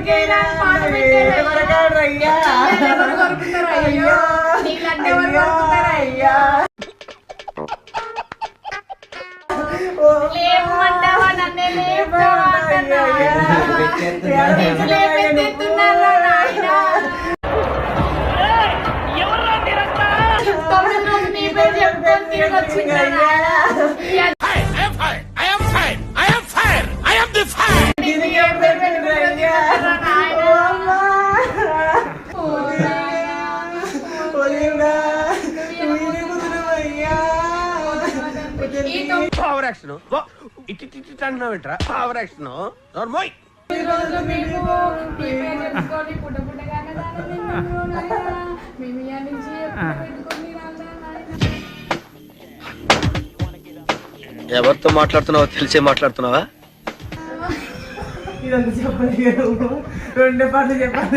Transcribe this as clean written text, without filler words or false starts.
కొరికేనా పాట పెట్టారు అయ్యా ఎవరు కొరుకుతారు అయ్యో నీకంటే ఎవరు కొరుకుతారు అయ్యా లేమంటావా నన్నే లేపుతావా లేపెత్తుతున్నారా నాయన ఎవరా మీరంతా తొమ్మిది రోజు నీ పేరు చెప్పుకొని తిరిగి వచ్చిందా పవర్ యాక్షన్ ఇటు అంటున్నావేంట్రా పవర్ యాక్షన్ నోర్మోయ్ ఎవరితో మాట్లాడుతున్నావో తెలిసే మాట్లాడుతున్నావా? ఇదంతా చెప్పాలి, 2 పాటలు చెప్పాలి.